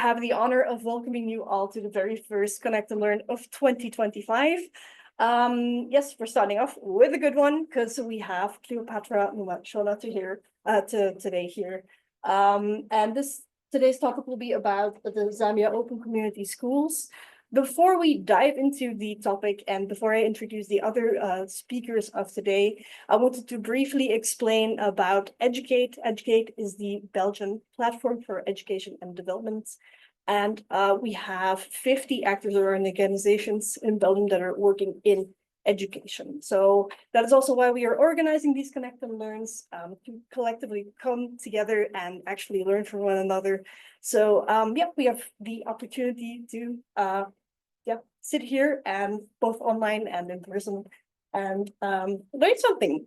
have the honor of welcoming you all to the very first Connect and Learn of 2025. Yes, we're starting off with a good one because we have Cleopatra Numachola today here. And today's topic will be about the Zambia Open Community Schools. Before we dive into the topic and before I introduce the other speakers of today, I wanted to briefly explain about Educate. Educate is the Belgian platform for education and development. And we have 50 actors or organizations in Belgium that are working in education. So that is also why we are organizing these Connect and Learns to collectively come together and actually learn from one another. So yeah, we have the opportunity to sit here and both online and in person and learn something.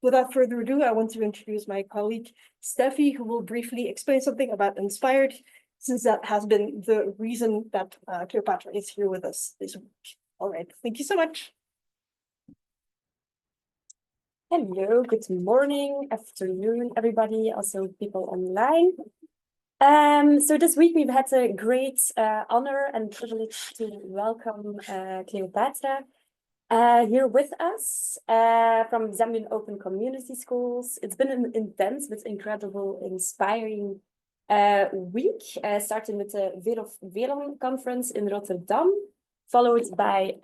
Without further ado, I want to introduce my colleague Steffi, who will briefly explain something about Inspired, since that has been the reason that Cleopatra is here with us this week. All right, thank you so much. Hello, good morning, afternoon, everybody, also people online. So this week we've had a great honor and privilege to welcome Cleopatra here with us from Zambian Open Community Schools. It's been an intense but incredible, inspiring week, starting with the Veron conference in Rotterdam, followed by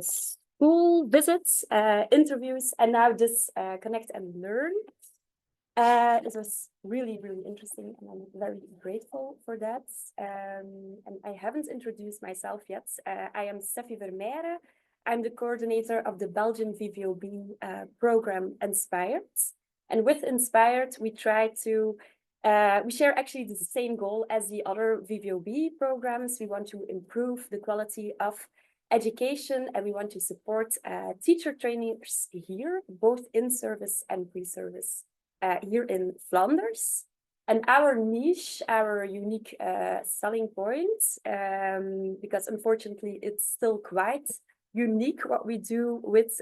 school visits, interviews, and now this Connect and Learn. It was really, really interesting, and I'm very grateful for that. And I haven't introduced myself yet. I am Steffi Vermeijeren. I'm the coordinator of the Belgian VVOB program Inspired. And with Inspired, we try to, we share actually the same goal as the other VVOB programs. We want to improve the quality of education, and we want to support teacher trainers here, both in service and pre-service. Here in Flanders. And our niche, our unique selling point, because unfortunately it's still quite unique what we do with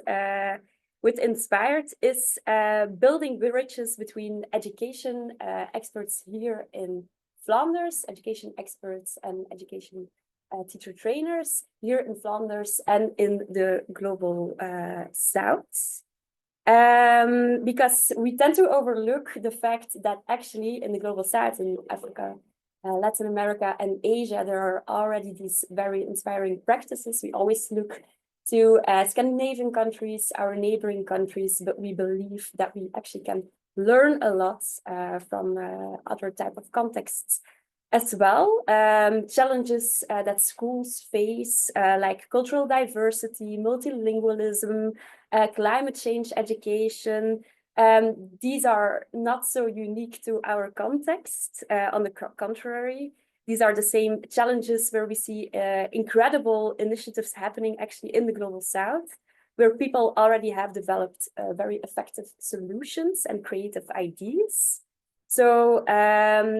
Inspired, is building bridges between education experts here in Flanders, education experts and education teacher trainers here in Flanders and in the global South. Because we tend to overlook the fact that actually in the global South, in Africa, Latin America and Asia, there are already these very inspiring practices. We always look to Scandinavian countries, our neighboring countries, but we believe that we actually can learn a lot from other type of contexts as well. Challenges that schools face, like cultural diversity, multilingualism, climate change education. These are not so unique to our context. On the contrary, these are the same challenges where we see incredible initiatives happening actually in the global South, where people already have developed very effective solutions and creative ideas. So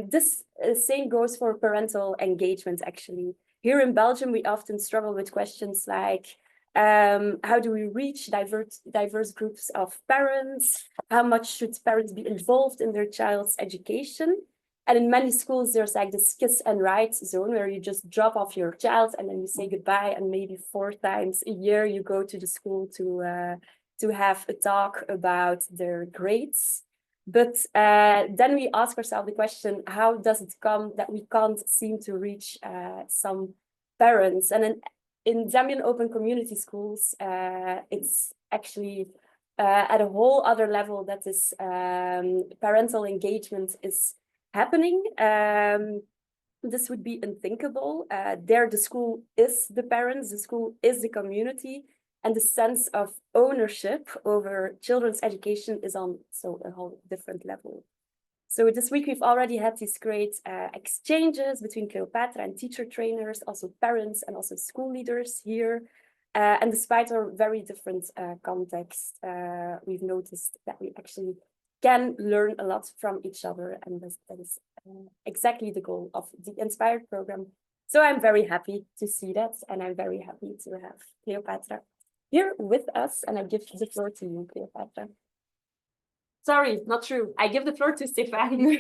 this same goes for parental engagement, actually. Here in Belgium, we often struggle with questions like, how do we reach diverse groups of parents? How much should parents be involved in their child's education? And in many schools, there's like this kiss and ride zone where you just drop off your child and then you say goodbye, and maybe 4 times a year you go to the school to have a talk about their grades. But then we ask ourselves the question, how does it come that we can't seem to reach some parents? And in Zambian Open Community Schools, it's actually at a whole other level that this parental engagement is happening. This would be unthinkable. There, the school is the parents, the school is the community, and the sense of ownership over children's education is on a whole different level. So this week, we've already had these great exchanges between Cleopatra and teacher trainers, also parents and also school leaders here. And despite our very different context, we've noticed that we actually can learn a lot from each other. And that is exactly the goal of the Inspired program. So I'm very happy to see that. And I'm very happy to have Cleopatra here with us. And I give the floor to you, Cleopatra. Sorry, not true. I give the floor to Stefan.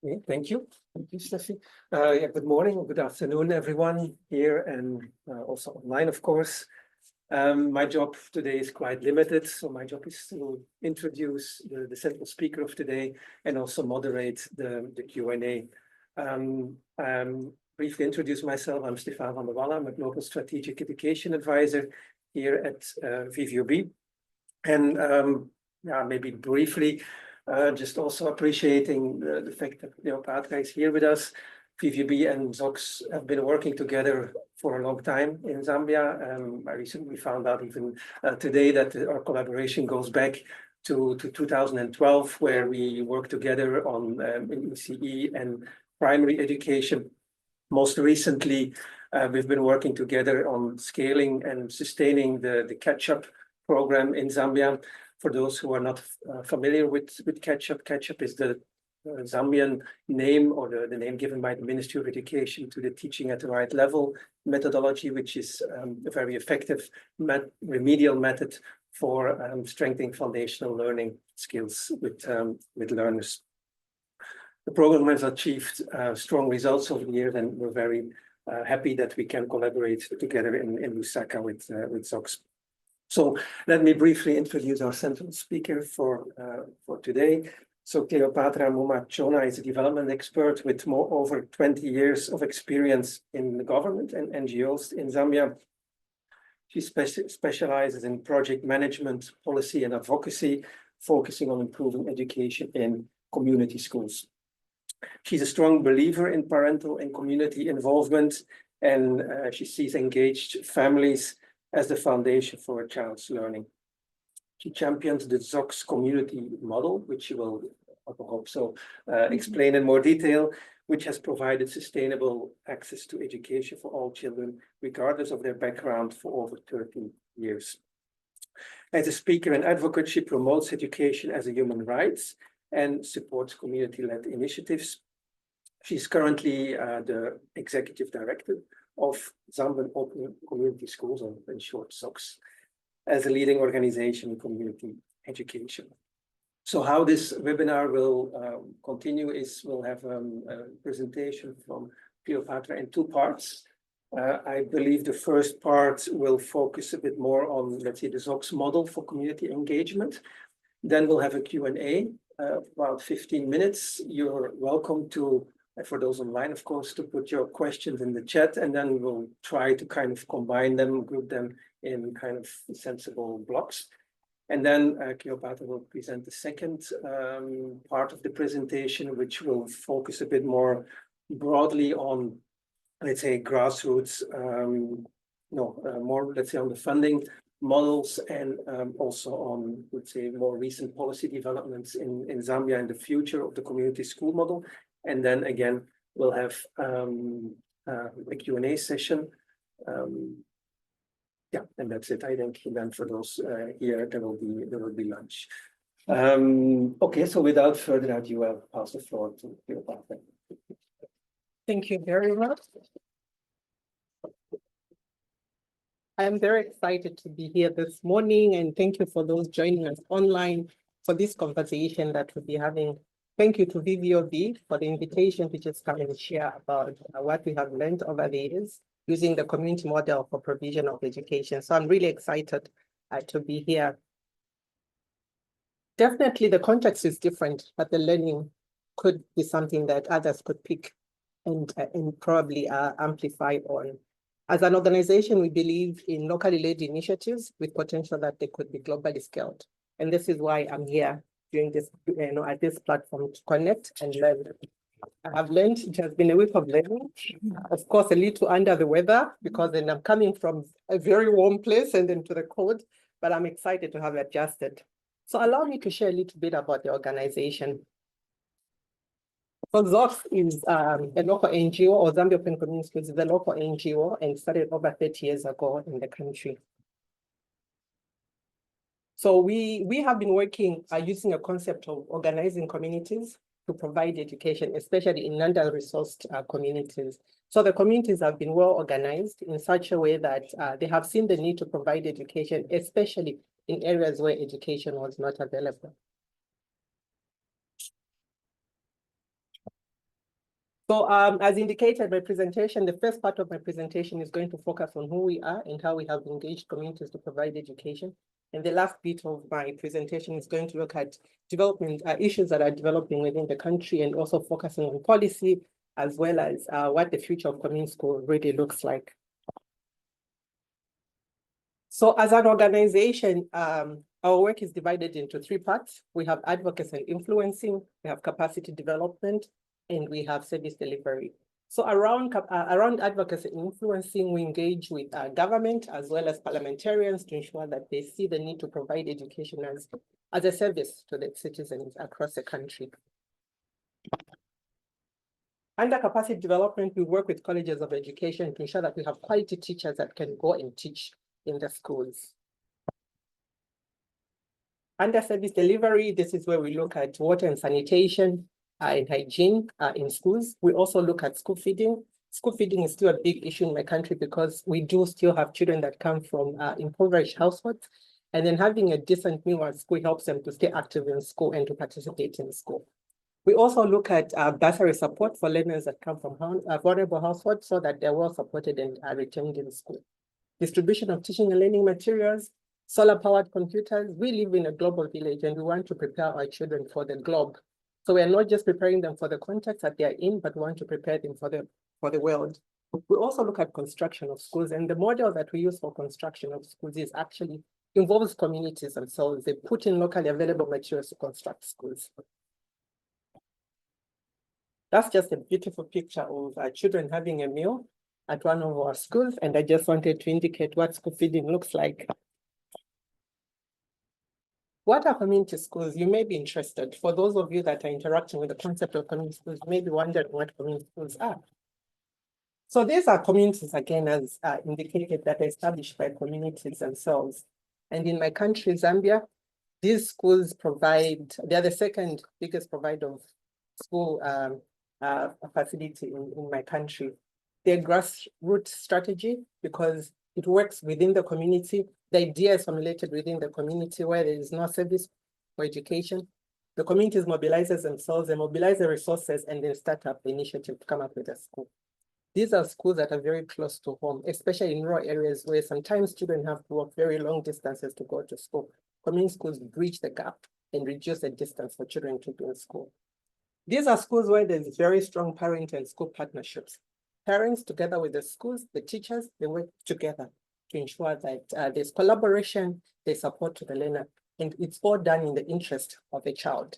Okay, thank you. Thank you, Steffi. Yeah, good morning or good afternoon, everyone here and also online, of course. My job today is quite limited, so my job is to introduce the central speaker of today and also moderate the Q&A. Briefly introduce myself. I'm Stefan van der Wallen. I'm a Global Strategic Education Advisor here at VVOB. And yeah, maybe briefly, just also appreciating the fact that Cleopatra is here with us. VVB and ZOX have been working together for a long time in Zambia. I recently found out even today that our collaboration goes back to 2012, where we worked together on ECE and primary education. Most recently, we've been working together on scaling and sustaining the catch-up program in Zambia. For those who are not familiar with catch-up, catch-up is the Zambian name or the name given by the Ministry of Education to the teaching at the right level methodology, which is a very effective remedial method for strengthening foundational learning skills with learners. The program has achieved strong results over the years, and we're very happy that we can collaborate together in Lusaka with ZOX. So let me briefly introduce our central speaker for today. So Cleopatra Muma-Chona is a development expert with over 20 years of experience in the government and NGOs in Zambia. She specializes in project management, policy and advocacy, focusing on improving education in community schools. She's a strong believer in parental and community involvement, and she sees engaged families as the foundation for a child's learning. She champions the ZOX community model, which she will, I hope so, explain in more detail, which has provided sustainable access to education for all children, regardless of their background, for over 13 years. As a speaker and advocate, she promotes education as a human right and supports community-led initiatives. She's currently the executive director of Zambian Open Community Schools, or in short, ZOX, as a leading organization in community education. So how this webinar will continue is we'll have a presentation from Cleopatra in two parts. I believe the first part will focus a bit more on, let's say, the ZOX model for community engagement. Then we'll have a Q&A, about 15 minutes. You're welcome to, for those online, of course, to put your questions in the chat, and then we'll try to kind of combine them, group them in kind of sensible blocks. And then Cleopatra will present the second part of the presentation, which will focus a bit more broadly on, let's say, grassroots, more, let's say, on the funding models and also on, let's say, more recent policy developments in Zambia and the future of the community school model. And then again, we'll have a Q&A session. Yeah, and that's it. I think then for those here, there will be lunch. Okay, so without further ado, I'll pass the floor to Cleopatra. Thank you very much. I am very excited to be here this morning, and thank you for those joining us online for this conversation that we'll be having. Thank you to VVOB for the invitation to just come and share about what we have learned over the years using the community model for provision of education. So I'm really excited to be here. Definitely the context is different, but the learning could be something that others could pick and probably amplify on. As an organization, we believe in locally led initiatives with potential that they could be globally scaled. And this is why I'm here doing this, at this platform to connect and learn. I have learned, it has been a week of learning. Of course, a little under the weather because then I'm coming from a very warm place and into the cold, but I'm excited to have adjusted. So allow me to share a little bit about the organization. So ZOX is a local NGO, or Zambia Open Community Schools is a local NGO and started over 30 years ago in the country. So we have been working using a concept of organizing communities to provide education, especially in under-resourced communities. So the communities have been well organized in such a way that they have seen the need to provide education, especially in areas where education was not available. So as indicated, my presentation, the first part of my presentation is going to focus on who we are and how we have engaged communities to provide education. And the last bit of my presentation is going to look at development issues that are developing within the country and also focusing on policy, as well as what the future of community school really looks like. So as an organization, our work is divided into three parts. We have advocacy and influencing, we have capacity development, and we have service delivery. So around advocacy and influencing, we engage with government as well as parliamentarians to ensure that they see the need to provide education as a service to the citizens across the country. Under capacity development, we work with colleges of education to ensure that we have quality teachers that can go and teach in the schools. Under service delivery, this is where we look at water and sanitation and hygiene in schools. We also look at school feeding. School feeding is still a big issue in my country because we do still have children that come from impoverished households. And then having a decent meal at school helps them to stay active in school and to participate in school. We also look at bursary support for learners that come from vulnerable households so that they're well supported and are retained in school. Distribution of teaching and learning materials, solar-powered computers. We live in a global village and we want to prepare our children for the globe. So we are not just preparing them for the context that they are in, but we want to prepare them for the world. We also look at construction of schools, and the model that we use for construction of schools is actually involves communities themselves. They put in locally available materials to construct schools. That's just a beautiful picture of children having a meal at one of our schools, and I just wanted to indicate what school feeding looks like. What are community schools? You may be interested. For those of you that are interacting with the concept of community schools, you may be wondering what community schools are. So these are communities, again, as indicated, that are established by communities themselves. And in my country, Zambia, these schools provide, they're the second biggest provider of school facility in my country. They're grassroots strategy because it works within the community. The idea is formulated within the community where there is no service for education. The communities mobilizes themselves, they mobilize the resources and then start up the initiative to come up with a school. These are schools that are very close to home, especially in rural areas where sometimes children have to walk very long distances to go to school. Community schools bridge the gap and reduce the distance for children to be in school. These are schools where there's very strong parent and school partnerships. Parents, together with the schools, the teachers, they work together to ensure that there's collaboration, there's support to the learner, and it's all done in the interest of the child.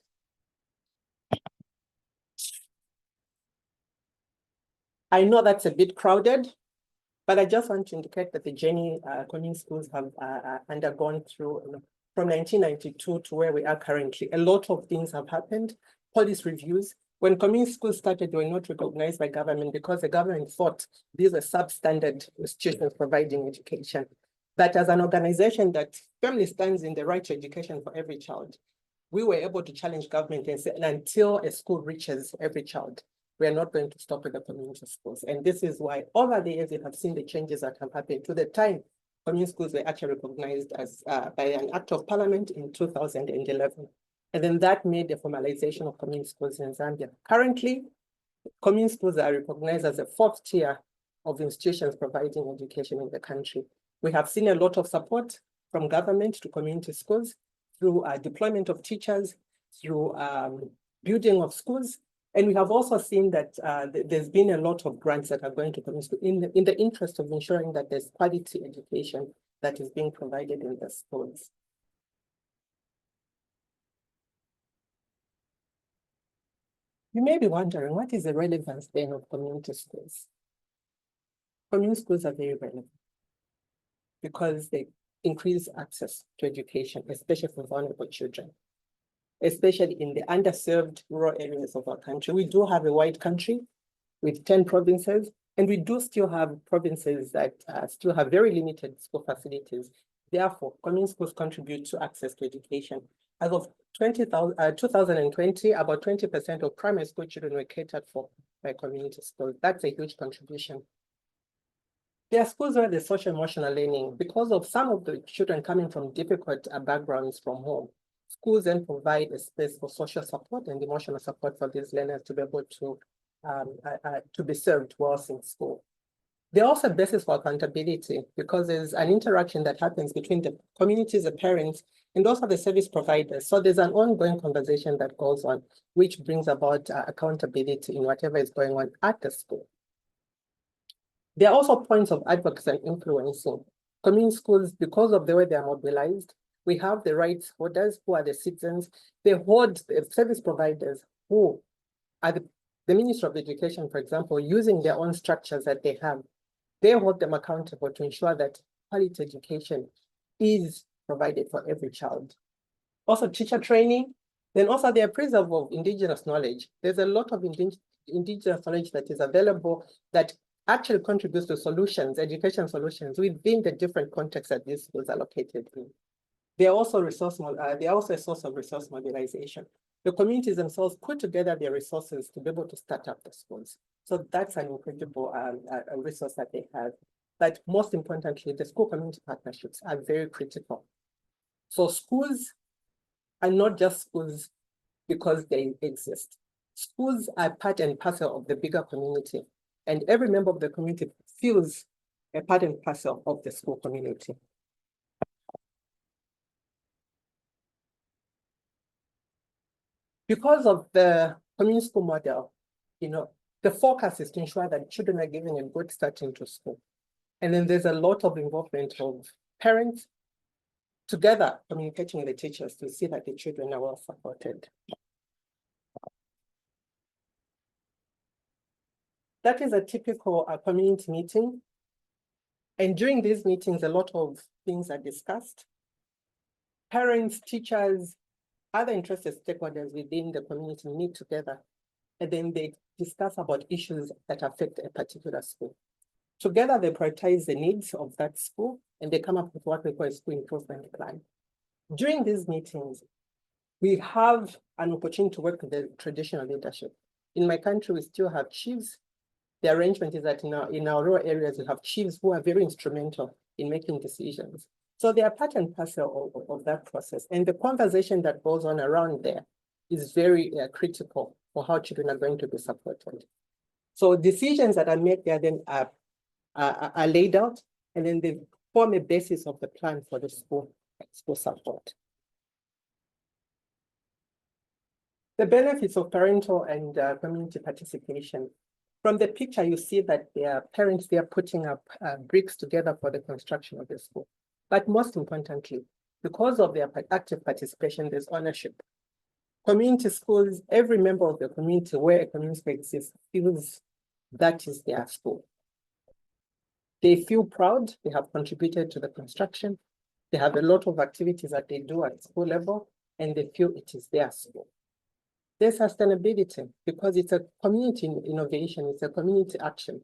I know that's a bit crowded, but I just want to indicate that the journey community schools have undergone through from 1992 to where we are currently. A lot of things have happened. Policy reviews. When community schools started, they were not recognized by government because the government thought these are substandard institutions providing education. But as an organization that firmly stands in the right to education for every child, we were able to challenge government and say, until a school reaches every child, we are not going to stop with the community schools. And this is why over the years, we have seen the changes that have happened. To the time, community schools were actually recognized as by an act of parliament in 2011. And then that made the formalization of community schools in Zambia. Currently, community schools are recognized as the fourth tier of institutions providing education in the country. We have seen a lot of support from government to community schools through deployment of teachers, through building of schools. And we have also seen that there's been a lot of grants that are going to community schools in the interest of ensuring that there's quality education that is being provided in the schools. You may be wondering, what is the relevance then of community schools? Community schools are very relevant because they increase access to education, especially for vulnerable children, especially in the underserved rural areas of our country. We do have a wide country with 10 provinces, and we do still have provinces that still have very limited school facilities. Therefore, community schools contribute to access to education. As of 2020, about 20% of primary school children were catered for by community schools. That's a huge contribution. There are schools where there's social emotional learning because of some of the children coming from difficult backgrounds from home. Schools then provide a space for social support and emotional support for these learners to be able to to be served whilst in school. There are also basis for accountability because there's an interaction that happens between the communities, the parents, and also the service providers. So there's an ongoing conversation that goes on, which brings about accountability in whatever is going on at the school. There are also points of advocacy and influencing. Community schools, because of the way they are mobilized, we have the rights holders who are the citizens. They hold the service providers who are the Ministry of Education, for example, using their own structures that they have. They hold them accountable to ensure that quality education is provided for every child. Also teacher training, then also the appraisal of indigenous knowledge. There's a lot of indigenous knowledge that is available that actually contributes to solutions, education solutions within the different contexts that these schools are located in. They are also a source of resource mobilization. The communities themselves put together their resources to be able to start up the schools. So that's an incredible resource that they have. But most importantly, the school community partnerships are very critical. So schools are not just schools because they exist. Schools are part and parcel of the bigger community, and every member of the community feels a part and parcel of the school community. Because of the community school model, the focus is to ensure that children are given a good start into school. And then there's a lot of involvement of parents together communicating with the teachers to see that the children are well supported. That is a typical community meeting. And during these meetings, a lot of things are discussed. Parents, teachers, other interested stakeholders within the community meet together, and then they discuss about issues that affect a particular school. Together, they prioritize the needs of that school, and they come up with what we call a school improvement plan. During these meetings, we have an opportunity to work with the traditional leadership. In my country, we still have chiefs. The arrangement is that in our rural areas, we have chiefs who are very instrumental in making decisions. So they are part and parcel of that process. And the conversation that goes on around there is very critical for how children are going to be supported. So decisions that are made there then are laid out, and then they form a basis of the plan for the school support. The benefits of parental and community participation. From the picture, you see that their parents, they are putting up bricks together for the construction of the school. But most importantly, because of their active participation, there's ownership. Community schools, every member of the community where a community exists feels that is their school. They feel proud, they have contributed to the construction. They have a lot of activities that they do at school level, and they feel it is their school. There's sustainability because it's a community innovation, it's a community action.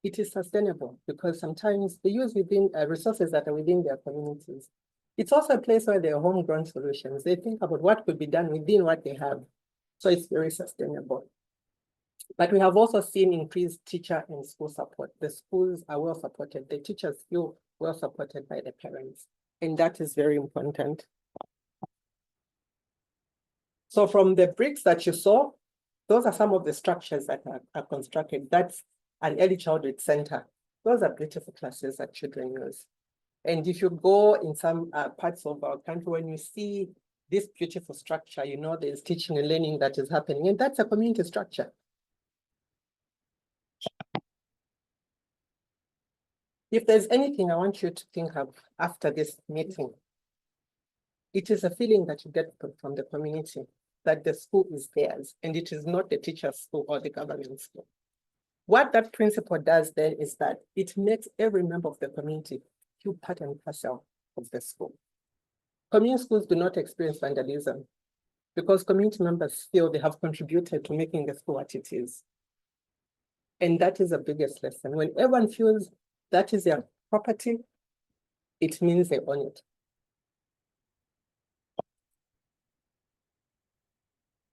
It is sustainable because sometimes they use within resources that are within their communities. It's also a place where there are homegrown solutions. They think about what could be done within what they have. So it's very sustainable. But we have also seen increased teacher and school support. The schools are well supported. The teachers feel well supported by the parents. And that is very important. So from the bricks that you saw, those are some of the structures that are constructed. That's an early childhood center. Those are beautiful classes that children use. And if you go in some parts of our country, when you see this beautiful structure, there's teaching and learning that is happening, and that's a community structure. If there's anything I want you to think of after this meeting, it is a feeling that you get from the community that the school is theirs, and it is not the teacher's school or the government school. What that principle does then is that it makes every member of the community feel part and parcel of the school. Community schools do not experience vandalism because community members feel they have contributed to making the school what it is. And that is the biggest lesson. When everyone feels that is their property, it means they own it.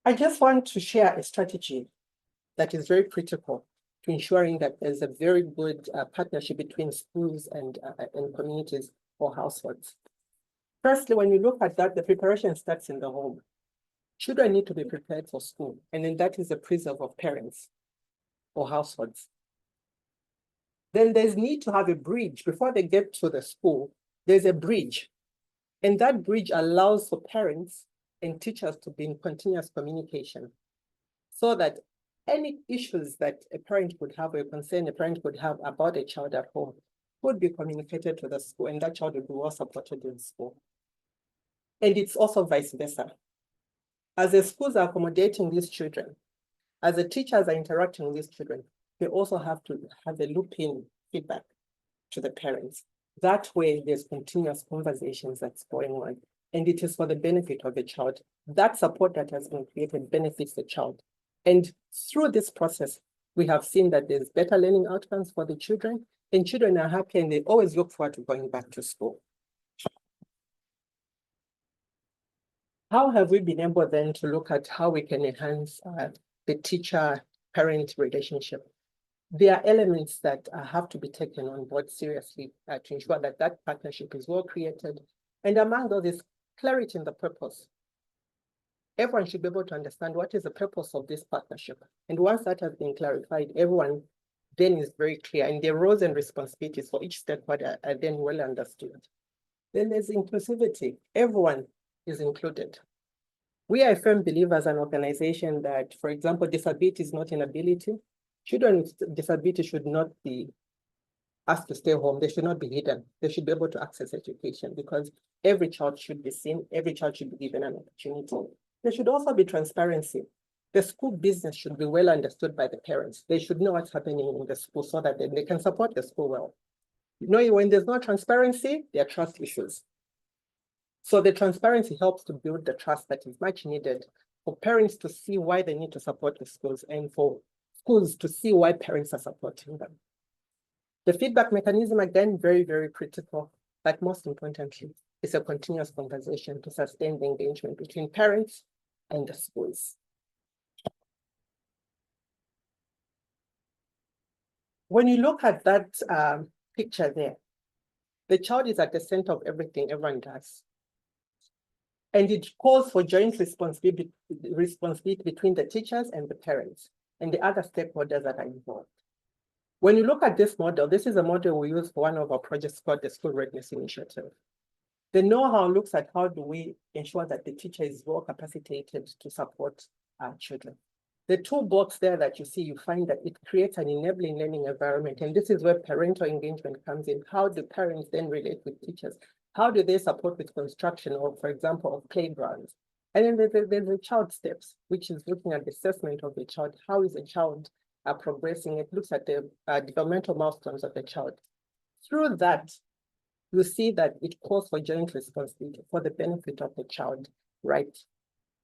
I just want to share a strategy that is very critical to ensuring that there's a very good partnership between schools and communities or households. Firstly, when you look at that, the preparation starts in the home. Children need to be prepared for school, and then that is the preserve of parents. or households. Then there's need to have a bridge before they get to the school. There's a bridge, and that bridge allows for parents and teachers to be in continuous communication, so that any issues that a parent could have or a concern a parent could have about a child at home would be communicated to the school, and that child would be well supported in school. And it's also vice versa. As the schools are accommodating these children, as the teachers are interacting with these children, they also have to have a loop-in feedback to the parents. That way, there's continuous conversations that's going on, and it is for the benefit of the child. That support that has been created benefits the child. And through this process, we have seen that there's better learning outcomes for the children, and children are happy and they always look forward to going back to school. How have we been able then to look at how we can enhance the teacher-parent relationship? There are elements that have to be taken on board seriously to ensure that that partnership is well created. And among those is clarity in the purpose. Everyone should be able to understand what is the purpose of this partnership. And once that has been clarified, everyone then is very clear, and their roles and responsibilities for each stakeholder are then well understood. Then there's inclusivity. Everyone is included. We are firm believers as an organization that, for example, disability is not inability. Children with disability should not be asked to stay home. They should not be hidden. They should be able to access education, because every child should be seen. Every child should be given an opportunity. There should also be transparency. The school business should be well understood by the parents. They should know what's happening in the school so that they can support the school well. You know, when there's no transparency, there are trust issues. So the transparency helps to build the trust that is much needed for parents to see why they need to support the schools, and for schools to see why parents are supporting them. The feedback mechanism, again, very, very critical, but most importantly, is a continuous conversation to sustain the engagement between parents and the schools. When you look at that picture there, the child is at the center of everything everyone does. And it calls for joint responsibility between the teachers and the parents and the other stakeholders that are involved. When you look at this model, this is a model we use for one of our projects called the School Readiness Initiative. The know-how looks at how do we ensure that the teacher is well capacitated to support our children. The toolbox there that you see, you find that it creates an enabling learning environment. And this is where parental engagement comes in. How do parents then relate with teachers? How do they support with construction or, for example, of playgrounds? And then there's the child steps, which is looking at the assessment of the child. How is the child progressing? It looks at the developmental milestones of the child. Through that, you see that it calls for joint responsibility for the benefit of the child right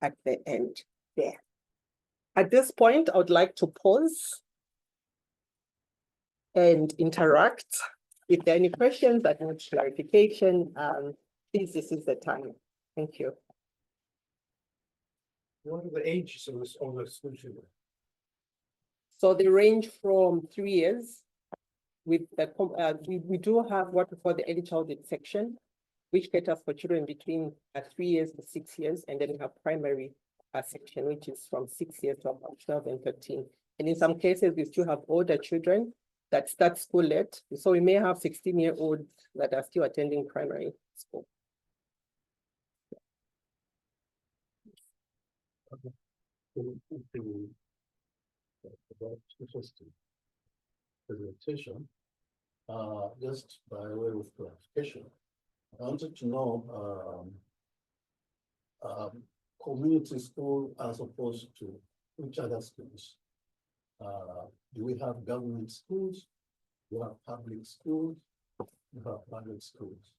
at the end there. At this point, I would like to pause and interact. If there are any questions that need clarification, please, this is the time. Thank you. What are the ages of the school children? So they range from 3 years. With the we do have what we call the early childhood section, which caters for children between 3 years to 6 years, and then we have primary section, which is from 6 years to about 12 and 13. And in some cases, we still have older children that start school late. So we may have 16-year-olds that are still attending primary school. About interesting presentation, just by way of clarification, I wanted to know community school as opposed to which other schools. Do we have government schools? Do we have public schools? We have private schools.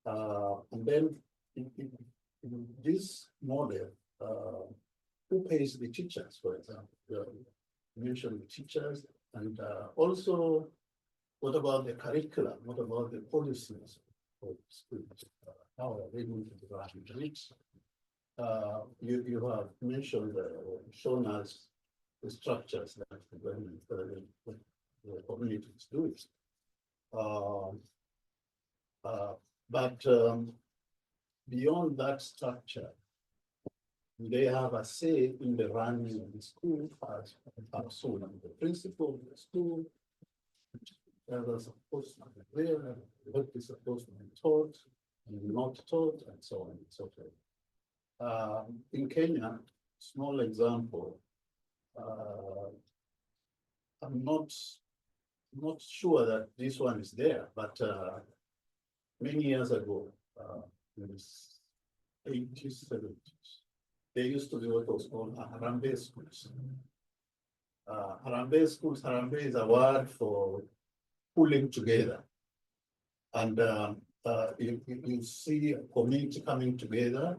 And then in this model, who pays the teachers, for example? You mentioned the teachers, and also, what about the curriculum? What about the policies for schools? How are they going to develop it? You have mentioned, shown us the structures that the government, the community is doing. But beyond that structure, They have a say in the running of the school as soon as the principal of the school. They're supposed to be there, what is supposed to be taught and not taught, and so on and so forth. In Kenya, small example, I'm not sure that this one is there, but many years ago, in the 80s, 70s, there used to be what was called Harambee schools. Harambee schools, Harambee is a word for pulling together. And you see a community coming together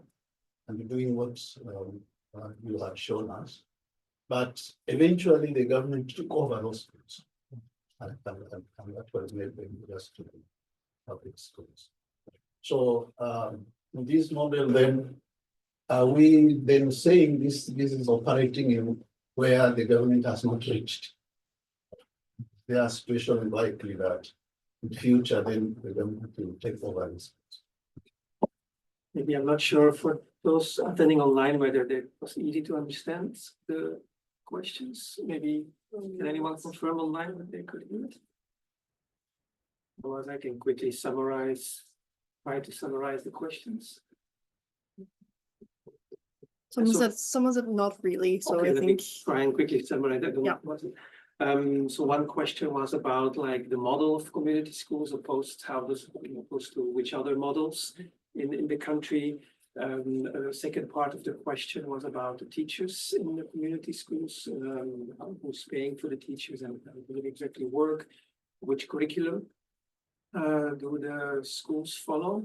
and doing what you have shown us. But eventually the government took over those schools. And that was made them just to public schools. So in this model then, are we then saying this is operating in where the government has not reached? There are situations likely that in future then the government will take over this. Maybe I'm not sure for those attending online whether it was easy to understand the questions. Maybe can anyone confirm online that they could hear it? Otherwise, I can quickly try to summarize the questions. Some of it not really, so Okay, I let me think. try and quickly summarize that. Yeah. So one question was about like the model of community schools opposed to which other models in the country. Second part of the question was about the teachers in the community schools, who's paying for the teachers and how will it exactly work, which curriculum do the schools follow?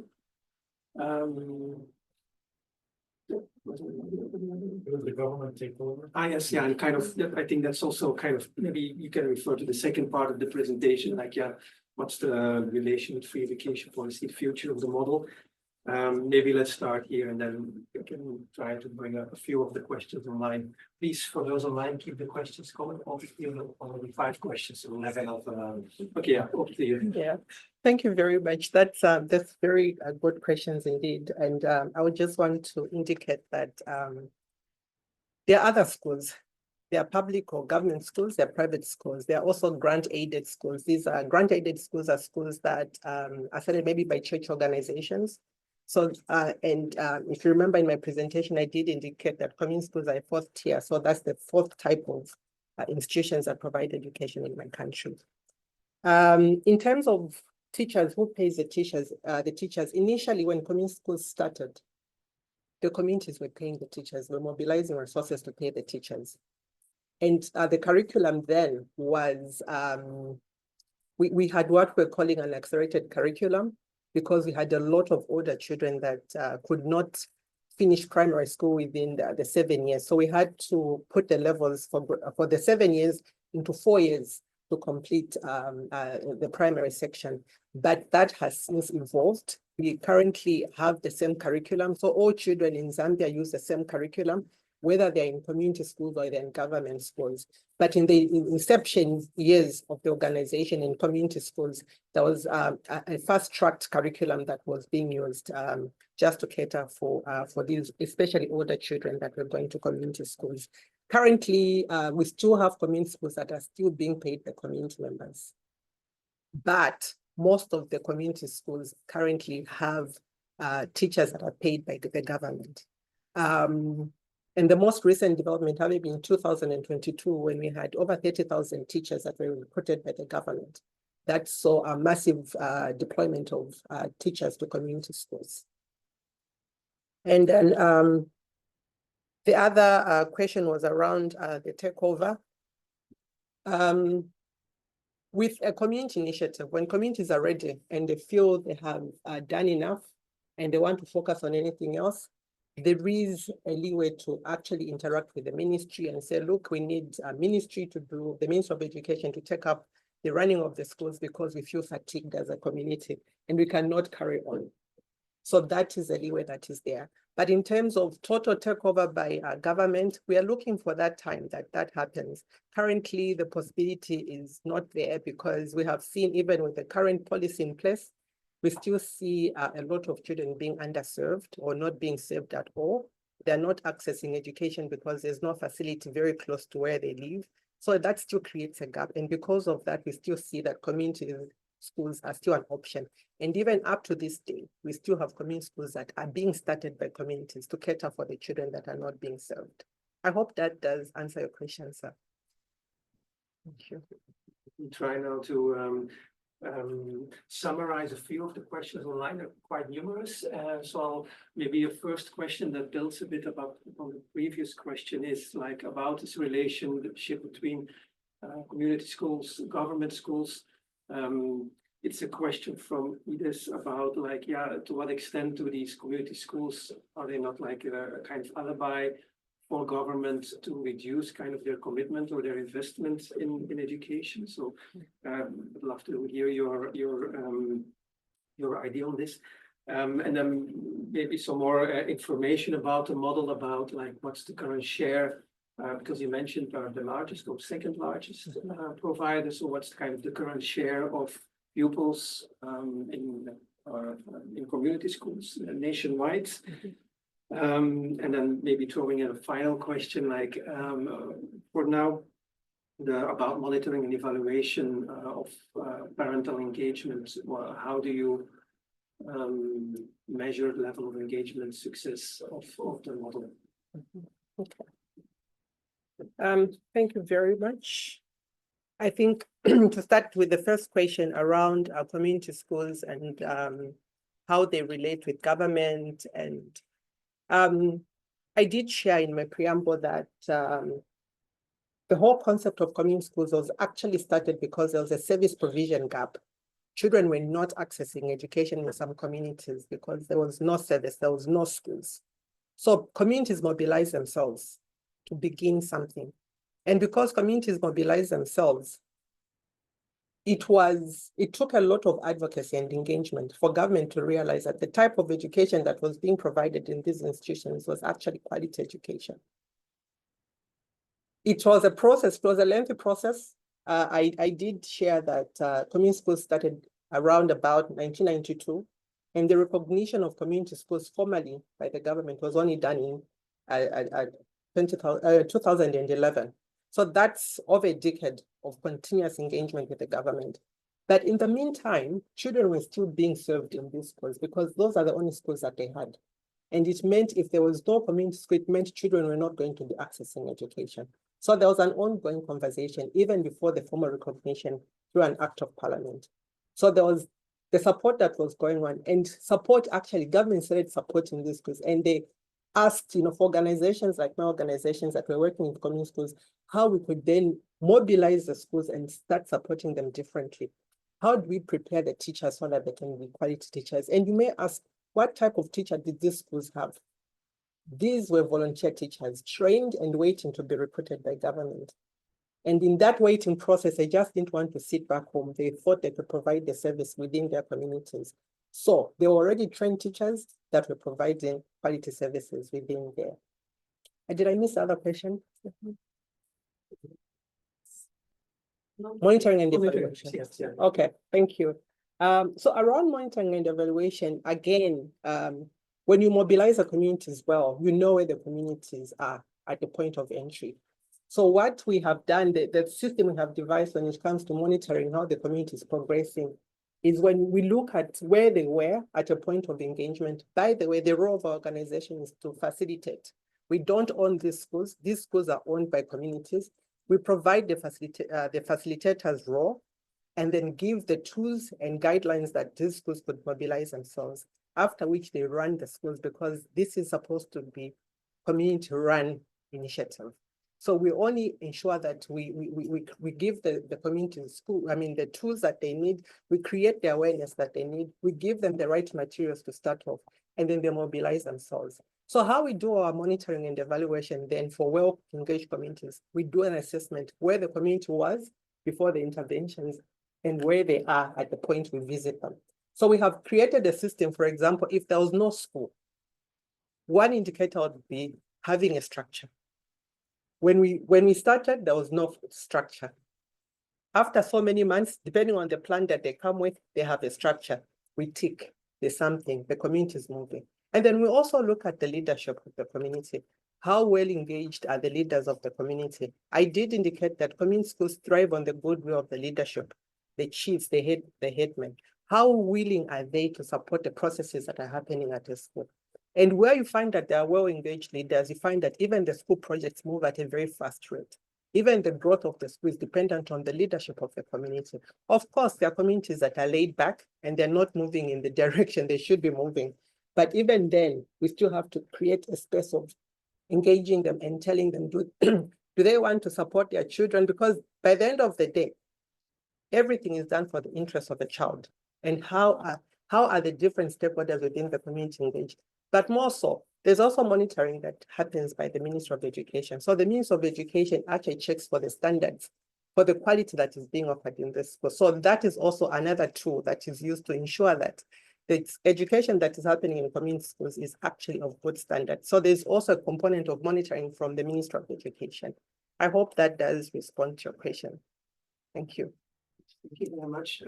Will the government take over? Yes, yeah, and kind of, I think that's also kind of, maybe you can refer to the second part of the presentation, like, yeah, what's the relation with free education policy, the future of the model? Maybe let's start here and then we can try to bring up a few of the questions online. Please, for those online, keep the questions coming. Obviously, only 5 questions, so 11 of okay, yeah, over to you. Yeah, thank you very much. That's very good questions indeed. And I would just want to indicate that there are other schools. There are public or government schools, there are private schools. There are also grant-aided schools. These are grant-aided schools are schools that are funded maybe by church organizations. So, if you remember in my presentation, I did indicate that community schools are a 4th tier. So that's the 4th type of institutions that provide education in my country. In terms of teachers, who pays the teachers? Initially, when community schools started, the communities were paying the teachers, were mobilizing resources to pay the teachers. And the curriculum then was, we had what we're calling an accelerated curriculum, because we had a lot of older children that could not finish primary school within the 7 years. So we had to put the levels for the 7 years into 4 years to complete the primary section. But that has since evolved. We currently have the same curriculum. So all children in Zambia use the same curriculum, whether they're in community schools or they're in government schools. But in the inception years of the organization in community schools, there was a fast-tracked curriculum that was being used just to cater for these, especially older children that were going to community schools. Currently, we still have community schools that are still being paid by community members. But most of the community schools currently have teachers that are paid by the government. And the most recent development happened in 2022, when we had over 30,000 teachers that were recruited by the government. That saw a massive deployment of teachers to community schools. And then the other question was around the takeover. With a community initiative, when communities are ready and they feel they have done enough and they want to focus on anything else, there is a leeway to actually interact with the ministry and say, look, we need a ministry to do, the Ministry of Education to take up the running of the schools because we feel fatigued as a community and we cannot carry on. So that is a leeway that is there. But in terms of total takeover by government, we are looking for that time that happens. Currently, the possibility is not there because we have seen, even with the current policy in place, we still see a lot of children being underserved or not being served at all. they're not accessing education because there's no facility very close to where they live. So that still creates a gap. And because of that, we still see that community schools are still an option. And even up to this day, we still have community schools that are being started by communities to cater for the children that are not being served. I hope that does answer your question, sir. Thank you. Try now to summarize a few of the questions online. They're quite numerous. So maybe a first question that builds a bit about on the previous question is like about this relationship between community schools, government schools. It's a question from Edith about like, yeah, to what extent do these community schools, are they not like a kind of alibi for government to reduce kind of their commitment or their investment in education? So I'd love to hear your idea on this. And then maybe some more information about the model, about like what's the current share, because you mentioned the largest or second largest provider. So what's kind of the current share of pupils in community schools nationwide? And then maybe throwing in a final question, like for now, about monitoring and evaluation of parental engagement. Well, how do you measure the level of engagement success of the model? Okay. Thank you very much. I think to start with the first question around our community schools and how they relate with government, and I did share in my preamble that the whole concept of community schools was actually started because there was a service provision gap. Children were not accessing education in some communities because there was no service, there was no schools. So communities mobilized themselves to begin something. And because communities mobilized themselves, it took a lot of advocacy and engagement for government to realize that the type of education that was being provided in these institutions was actually quality education. It was a process, it was a lengthy process. I did share that community schools started around about 1992, and the recognition of community schools formally by the government was only done in 2011. So that's over a decade of continuous engagement with the government. But in the meantime, children were still being served in these schools because those are the only schools that they had. And it meant if there was no community school, it meant children were not going to be accessing education. So there was an ongoing conversation even before the formal recognition through an act of parliament. So there was the support that was going on, and support, actually government started supporting these schools, and they asked, for organizations like my organizations that were working in community schools, how we could then mobilize the schools and start supporting them differently. How do we prepare the teachers so that they can be quality teachers? And you may ask, what type of teacher did these schools have? These were volunteer teachers trained and waiting to be recruited by government. And in that waiting process, they just didn't want to sit back home. They thought they could provide the service within their communities. So they were already trained teachers that were providing quality services within there. Did I miss the other question? Monitoring and evaluation. Yes, yeah. Okay, thank you. So around monitoring and evaluation, again, when you mobilize a community as well, you know where the communities are at the point of entry. So what we have done, the system we have devised when it comes to monitoring how the community is progressing, is when we look at where they were at a point of engagement. By the way, the role of our organization is to facilitate. We don't own these schools. These schools are owned by communities. We provide the facilitator's role, and then give the tools and guidelines that these schools could mobilize themselves, after which they run the schools, because this is supposed to be community-run initiative. So we only ensure that we give the community school, the tools that they need, we create the awareness that they need, we give them the right materials to start off, and then they mobilize themselves. So how we do our monitoring and evaluation then for well-engaged communities, we do an assessment where the community was before the interventions and where they are at the point we visit them. So we have created a system, for example, if there was no school, one indicator would be having a structure. When we started, there was no structure. After so many months, depending on the plan that they come with, they have a structure. We tick, there's something, the community is moving. And then we also look at the leadership of the community. How well engaged are the leaders of the community? I did indicate that community schools thrive on the goodwill of the leadership, the chiefs, the headmen. How willing are they to support the processes that are happening at the school? And where you find that there are well-engaged leaders, you find that even the school projects move at a very fast rate. Even the growth of the school is dependent on the leadership of the community. Of course, there are communities that are laid back and they're not moving in the direction they should be moving. But even then, we still have to create a space of engaging them and telling them, do they want to support their children? Because by the end of the day, everything is done for the interest of the child. And how are the different stakeholders within the community engaged? But more so, there's also monitoring that happens by the Ministry of Education. So the Ministry of Education actually checks for the standards, for the quality that is being offered in this school. So that is also another tool that is used to ensure that the education that is happening in community schools is actually of good standard. So there's also a component of monitoring from the Ministry of Education. I hope that does respond to your question. Thank you. Thank you very much.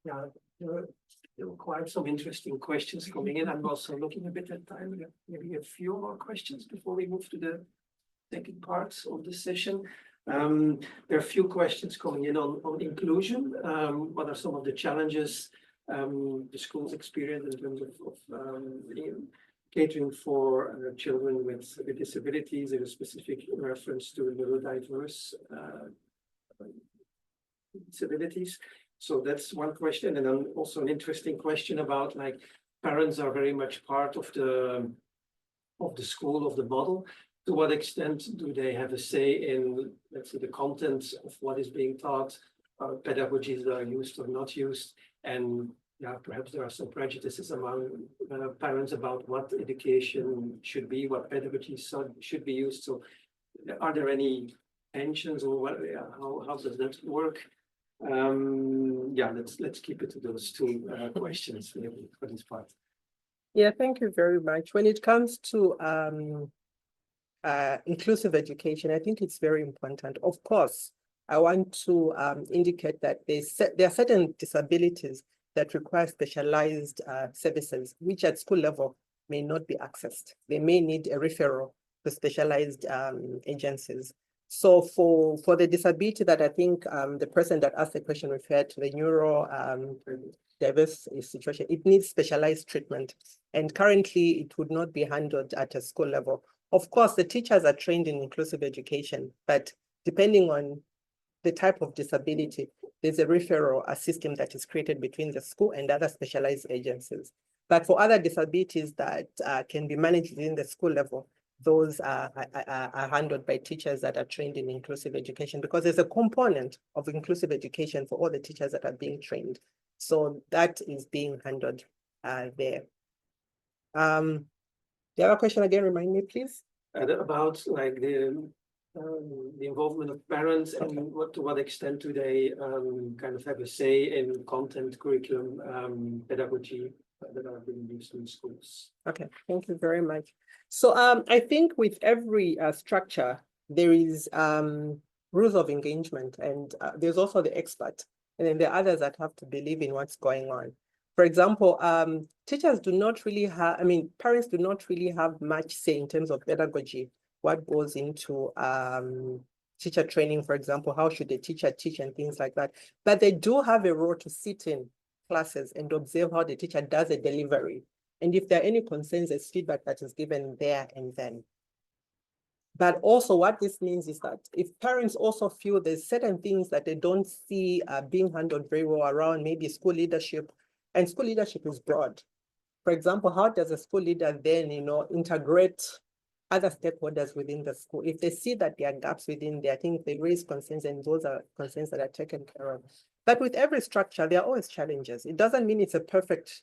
Yeah, there were quite some interesting questions coming in. I'm also looking a bit at time. Maybe a few more questions before we move to the second part of the session. There are a few questions coming in on inclusion. What are some of the challenges the schools experience in terms of catering for children with disabilities? There is a specific reference to neurodiverse disabilities. So that's one question. And then also an interesting question about, like, parents are very much part of the school, of the model. To what extent do they have a say in, let's say, the content of what is being taught, pedagogies that are used or not used? And yeah, perhaps there are some prejudices among parents about what education should be, what pedagogies should be used. So are there any tensions, or what, how does that work? Yeah, let's keep it to those two questions for this part. Yeah, thank you very much. When it comes to inclusive education, I think it's very important. Of course, I want to indicate that there are certain disabilities that require specialized services, which at school level may not be accessed. They may need a referral to specialized agencies. So for the disability that I think the person that asked the question referred to, the neuro diverse situation, it needs specialized treatment. And currently it would not be handled at a school level. Of course, the teachers are trained in inclusive education, but depending on the type of disability, there's a referral system that is created between the school and other specialized agencies. But for other disabilities that can be managed within the school level, those are handled by teachers that are trained in inclusive education, because there's a component of inclusive education for all the teachers that are being trained. So that is being handled there. The other question again, remind me, please. About, like, the involvement of parents, and to what extent do they kind of have a say in content, curriculum, pedagogy that are being used in schools? Okay, thank you very much. So I think with every structure, there is rules of engagement, and there's also the expert, and then there are others that have to believe in what's going on. For example, teachers do not really have, parents do not really have much say in terms of pedagogy, what goes into teacher training, for example, how should a teacher teach and things like that. But they do have a role to sit in classes and observe how the teacher does a delivery. And if there are any concerns, there's feedback that is given there and then. But also what this means is that if parents also feel there's certain things that they don't see being handled very well around maybe school leadership, and school leadership is broad. For example, how does a school leader then, integrate other stakeholders within the school? If they see that there are gaps within there, I think they raise concerns, and those are concerns that are taken care of. But with every structure, there are always challenges. It doesn't mean it's a perfect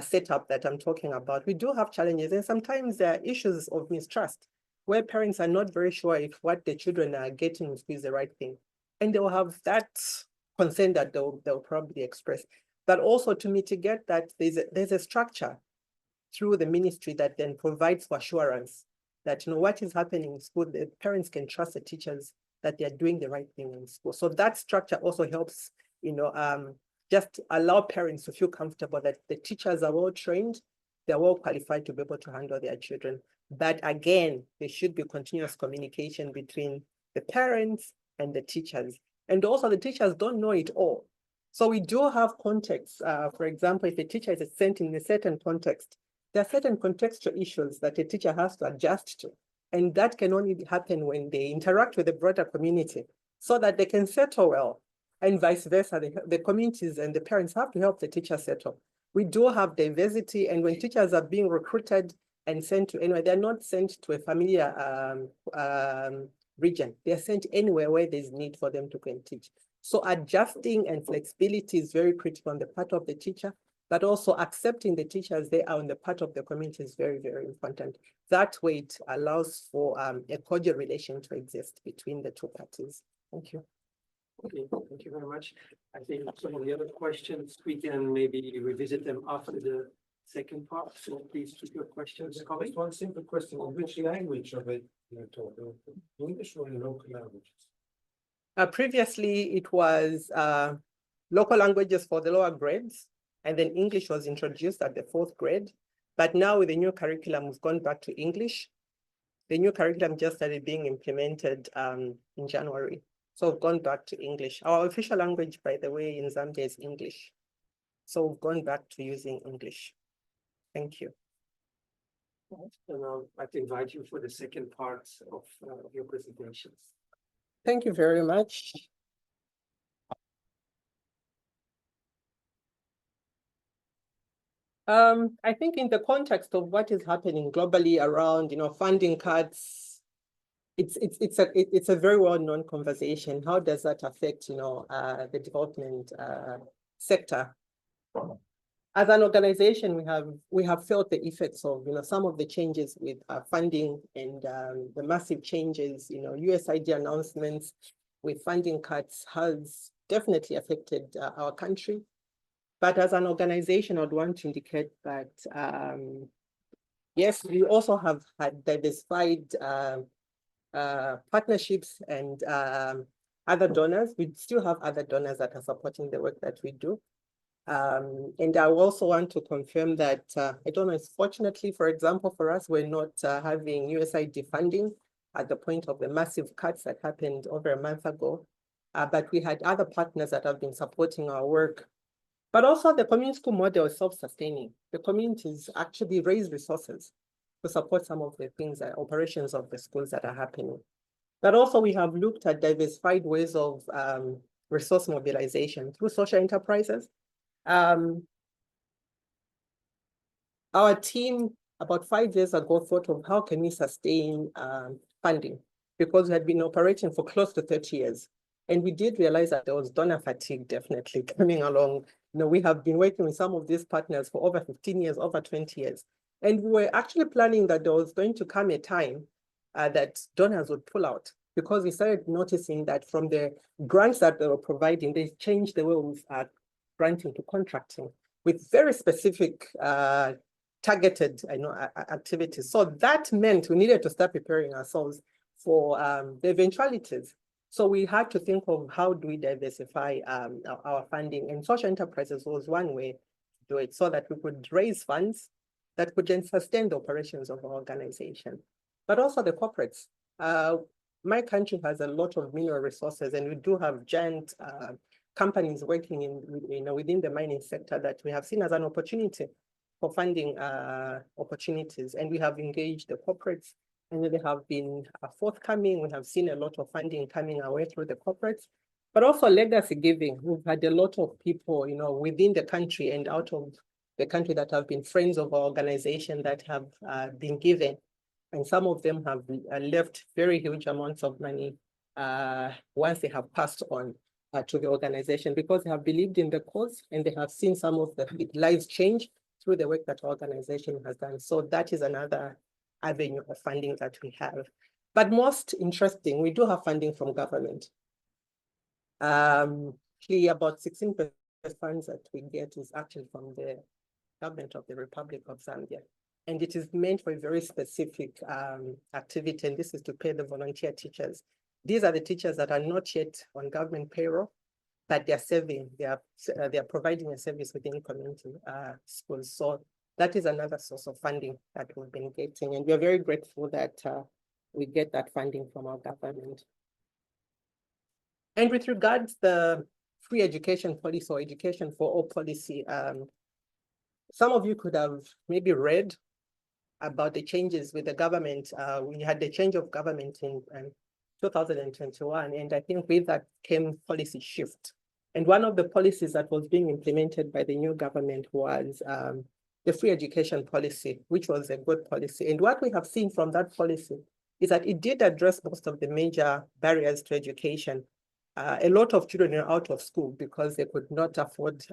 setup that I'm talking about. We do have challenges, and sometimes there are issues of mistrust, where parents are not very sure if what the children are getting is the right thing. And they'll have that concern that they'll probably express. But also to mitigate that, there's a structure through the ministry that then provides for assurance that, what is happening in school, the parents can trust the teachers that they're doing the right thing in school. So that structure also helps, just allow parents to feel comfortable that the teachers are well trained they're well qualified to be able to handle their children. But again, there should be continuous communication between the parents and the teachers. And also the teachers don't know it all. So we do have contexts. For example, if a teacher is sent in a certain context, there are certain contextual issues that a teacher has to adjust to. And that can only happen when they interact with the broader community so that they can settle well. And vice versa, the communities and the parents have to help the teacher settle. We do have diversity, and when teachers are being recruited and sent to anywhere, they're not sent to a familiar region. They're sent anywhere where there's need for them to go and teach. So adjusting and flexibility is very critical on the part of the teacher, but also accepting the teachers they are on the part of the community is very, very important. That way it allows for a cordial relation to exist between the two parties. Thank you. Okay, thank you very much. I think some of the other questions, we can maybe revisit them after the second part. So please keep your questions coming. Just one simple question, in which language of it you're talking, English or in local languages? Previously, it was local languages for the lower grades, and then English was introduced at the 4th grade. But now with the new curriculum, we've gone back to English. The new curriculum just started being implemented in January. So we've gone back to English. Our official language, by the way, in Zambia is English. So we've gone back to using English. Thank you. And I'd like to invite you for the second part of your presentations. Thank you very much. I think in the context of what is happening globally around, funding cuts, it's a very well-known conversation. How does that affect, the development sector? As an organization, we have felt the effects of, some of the changes with funding and the massive changes, USAID announcements with funding cuts has definitely affected our country. But as an organization, I'd want to indicate that, yes, we also have had diversified partnerships and other donors. We still have other donors that are supporting the work that we do. And I also want to confirm that, I don't know, fortunately, for example, for us, we're not having USAID funding at the point of the massive cuts that happened over a month ago. But we had other partners that have been supporting our work. But also the community school model is self-sustaining. The communities actually raise resources to support some of the things, operations of the schools that are happening. But also we have looked at diversified ways of resource mobilization through social enterprises. Our team about 5 years ago thought of how can we sustain funding, because we had been operating for close to 30 years. And we did realize that there was donor fatigue definitely coming along. We have been working with some of these partners for over 15 years, over 20 years. And we were actually planning that there was going to come a time that donors would pull out, because we started noticing that from the grants that they were providing, they changed the way we are granting to contracting with very specific targeted activities. So that meant we needed to start preparing ourselves for the eventualities. So we had to think of how do we diversify our funding, and social enterprises was one way to do it, so that we could raise funds that could then sustain the operations of our organization. But also the corporates. My country has a lot of mineral resources, and we do have giant companies working within the mining sector that we have seen as an opportunity for funding opportunities. And we have engaged the corporates, and they have been forthcoming. We have seen a lot of funding coming our way through the corporates, but also legacy giving. We've had a lot of people, within the country and out of the country that have been friends of our organization that have been given. And some of them have left very huge amounts of money once they have passed on to the organization, because they have believed in the cause and they have seen some of the lives change through the work that our organization has done. So that is another avenue of funding that we have. But most interesting, we do have funding from government. Actually, about 16% funds that we get is actually from the government of the Republic of Zambia. And it is meant for a very specific activity, and this is to pay the volunteer teachers. These are the teachers that are not yet on government payroll, but they are serving, they are providing a service within community schools. So that is another source of funding that we've been getting. And we are very grateful that we get that funding from our government. And with regards the free education policy or education for all policy, some of you could have maybe read about the changes with the government. We had the change of government in 2021, and I think with that came policy shift. And one of the policies that was being implemented by the new government was the free education policy, which was a good policy. And what we have seen from that policy is that it did address most of the major barriers to education. A lot of children are out of school because they could not afford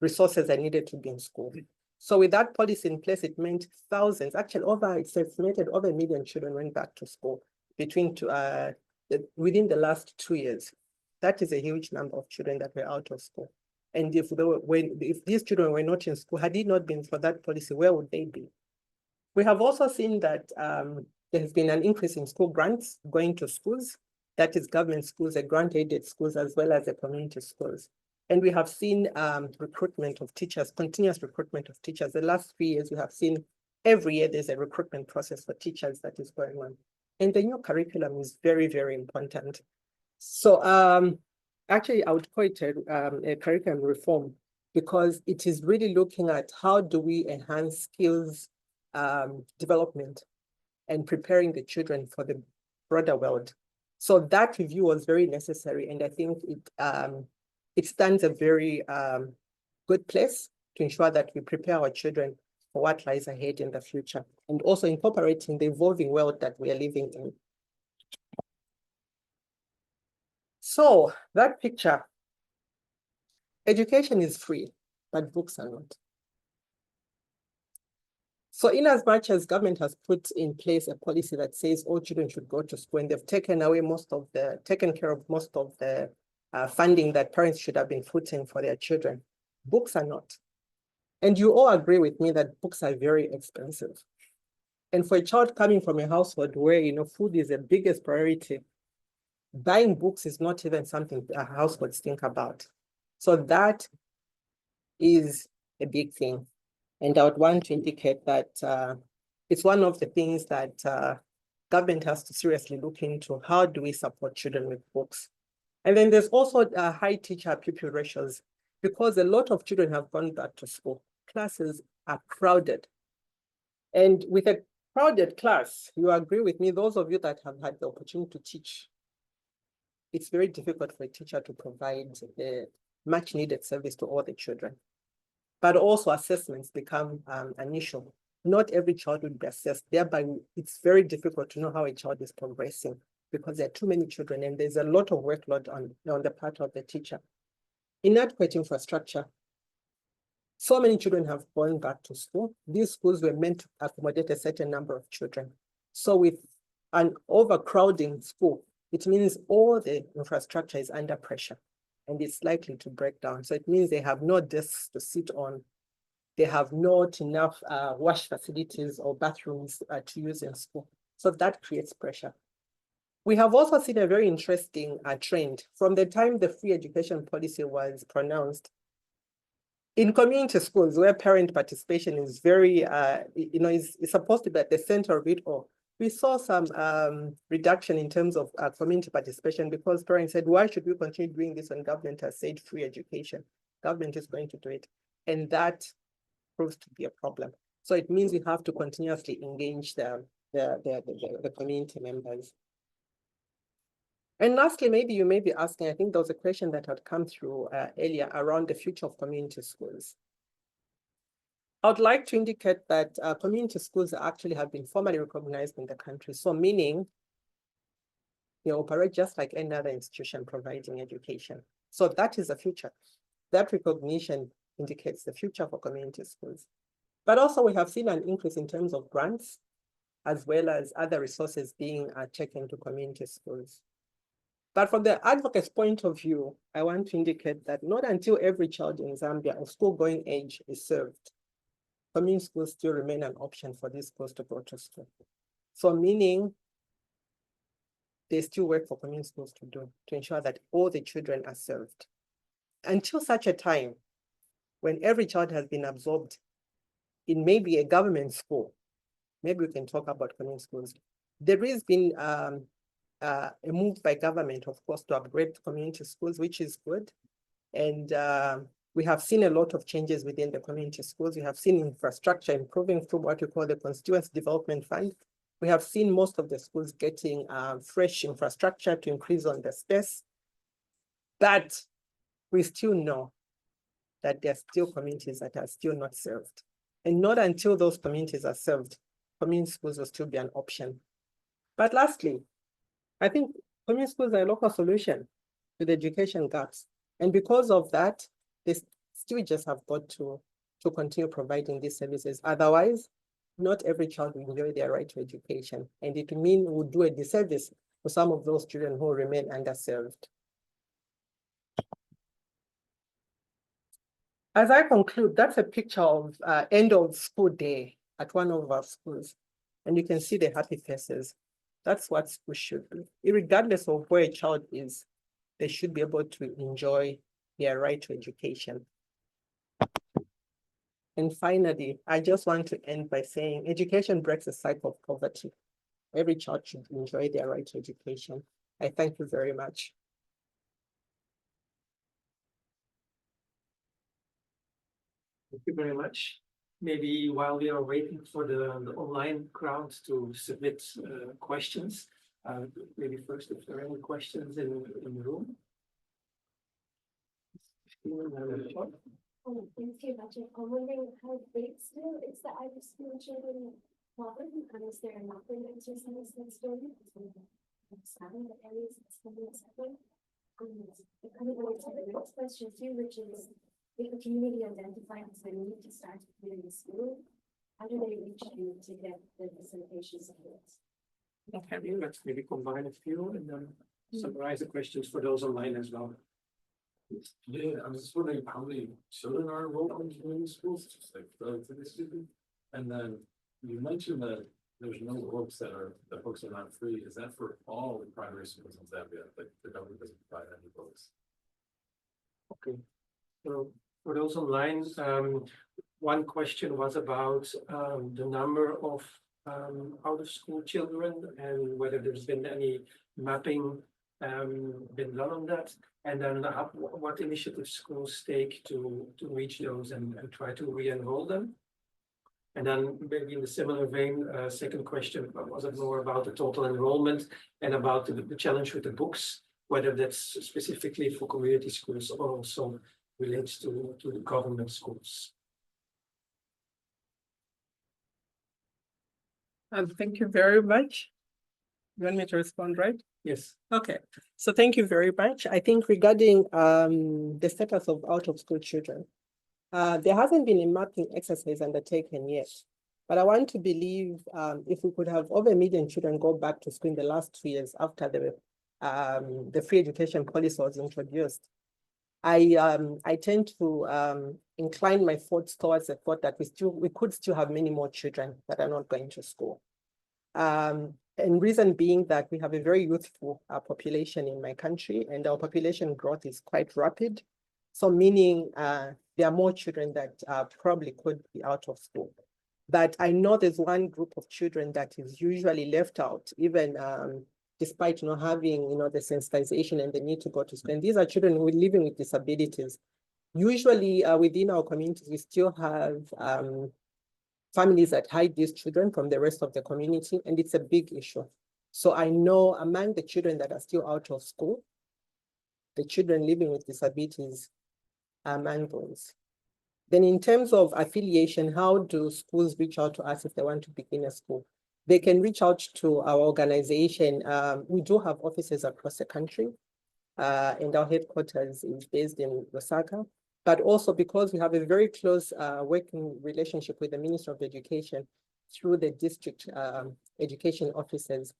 resources that needed to be in school. So with that policy in place, it meant thousands, actually it's estimated over 1 million children went back to school within the last 2 years. That is a huge number of children that were out of school. And if these children were not in school, had it not been for that policy, where would they be? We have also seen that there has been an increase in school grants going to schools, that is government schools, the grant-aided schools, as well as the community schools. And we have seen recruitment of teachers, continuous recruitment of teachers. The last 3 years, we have seen every year there's a recruitment process for teachers that is going on. And the new curriculum is very, very important. So actually, I would call it a curriculum reform, because it is really looking at how do we enhance skills development and preparing the children for the broader world. So that review was very necessary, and I think it stands a very good place to ensure that we prepare our children for what lies ahead in the future, and also incorporating the evolving world that we are living in. So that picture, education is free, but books are not. So in as much as government has put in place a policy that says all children should go to school, and they've taken care of most of the funding that parents should have been putting for their children, books are not. And you all agree with me that books are very expensive. And for a child coming from a household where, food is the biggest priority, buying books is not even something households think about. So that is a big thing. And I would want to indicate that it's one of the things that government has to seriously look into. How do we support children with books? And then there's also high teacher-pupil ratios, because a lot of children have gone back to school. Classes are crowded. And with a crowded class, you agree with me, those of you that have had the opportunity to teach, it's very difficult for a teacher to provide the much needed service to all the children. But also assessments become an issue. Not every child will be assessed. Thereby, it's very difficult to know how a child is progressing, because there are too many children and there's a lot of workload on the part of the teacher. Inadequate infrastructure. So many children have gone back to school. These schools were meant to accommodate a certain number of children. So with an overcrowding school, it means all the infrastructure is under pressure and it's likely to break down. So it means they have no desks to sit on. They have not enough wash facilities or bathrooms to use in school. So that creates pressure. We have also seen a very interesting trend from the time the free education policy was pronounced. In community schools, where parent participation is very, is supposed to be at the center of it all, we saw some reduction in terms of community participation, because parents said, why should we continue doing this when government has said free education? Government is going to do it. And that proves to be a problem. So it means we have to continuously engage the community members. And lastly, maybe you may be asking, I think there was a question that had come through earlier around the future of community schools. I would like to indicate that community schools actually have been formally recognized in the country. So meaning they operate just like any other institution providing education. So that is the future. That recognition indicates the future for community schools. But also we have seen an increase in terms of grants, as well as other resources being taken to community schools. But from the advocate's point of view, I want to indicate that not until every child in Zambia of school-going age is served, community schools still remain an option for these schools to go to school. So meaning there's still work for community schools to do to ensure that all the children are served. Until such a time when every child has been absorbed in maybe a government school, maybe we can talk about community schools. There has been a move by government, of course, to upgrade community schools, which is good. And we have seen a lot of changes within the community schools. We have seen infrastructure improving through what we call the Constituency Development Fund. We have seen most of the schools getting fresh infrastructure to increase on the space. But we still know that there are still communities that are still not served. And not until those communities are served, community schools will still be an option. But lastly, I think community schools are a local solution to the education gaps. And because of that, they still just have got to continue providing these services. Otherwise, not every child will enjoy their right to education. And it will mean we'll do a disservice to some of those children who remain underserved. As I conclude, that's a picture of end of school day at one of our schools. And you can see the happy faces. That's what school should be. Regardless of where a child is, they should be able to enjoy their right to education. And finally, I just want to end by saying education breaks the cycle of poverty. Every child should enjoy their right to education. I thank you very much. Thank you very much. Maybe while we are waiting for the online crowd to submit questions, maybe first, if there are any questions in the room. Oh, thank you, Patrick. I'm wondering how big still is the Irish school children problem, and is there enough exercise that's doing it? Understanding the areas that's coming separate. It kind of relates to the next question too, which is if a community identifies the need to start doing the school, how do they reach you to get the facilitation support? Okay, let's maybe combine a few and then summarize the questions for those online as well. Yeah, I was just wondering how many children are enrolled in community schools, just like relatively speaking. And then you mentioned that there's no books that books are not free. Is that for all the primary schools in Zambia? Like the government doesn't provide any books? Okay, so for those online, one question was about the number of out of school children and whether there's been any mapping been done on that, and then what initiatives schools take to reach those and try to re-enroll them. And then maybe in the similar vein, second question was it more about the total enrollment and about the challenge with the books, whether that's specifically for community schools or also relates to the government schools. Thank you very much. You want me to respond, right? Yes. Okay, so thank you very much. I think regarding the status of out-of-school children, there hasn't been a mapping exercise undertaken yet. But I want to believe if we could have over 1 million children go back to school in the last 2 years after the free education policy was introduced, I tend to incline my thoughts towards the thought that we could still have many more children that are not going to school. And reason being that we have a very youthful population in my country, and our population growth is quite rapid. So meaning there are more children that probably could be out of school. But I know there's one group of children that is usually left out, even despite having the sensitization and the need to go to school. And these are children who are living with disabilities. Usually within our communities, we still have families that hide these children from the rest of the community, and it's a big issue. So I know among the children that are still out of school, the children living with disabilities are among those. Then in terms of affiliation, how do schools reach out to us if they want to begin a school? They can reach out to our organization. We do have offices across the country, and our headquarters is based in Lusaka. But also because we have a very close working relationship with the Ministry of Education through the district education offices,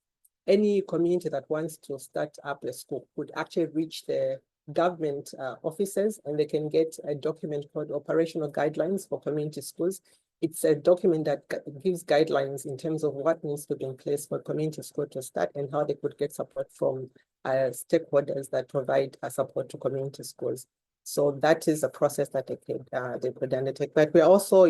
any community that wants to start up a school could actually reach the government offices, and they can get a document called Operational Guidelines for Community Schools. It's a document that gives guidelines in terms of what needs to be in place for community school to start and how they could get support from stakeholders that provide support to community schools. So that is a process that they could undertake. But we're also,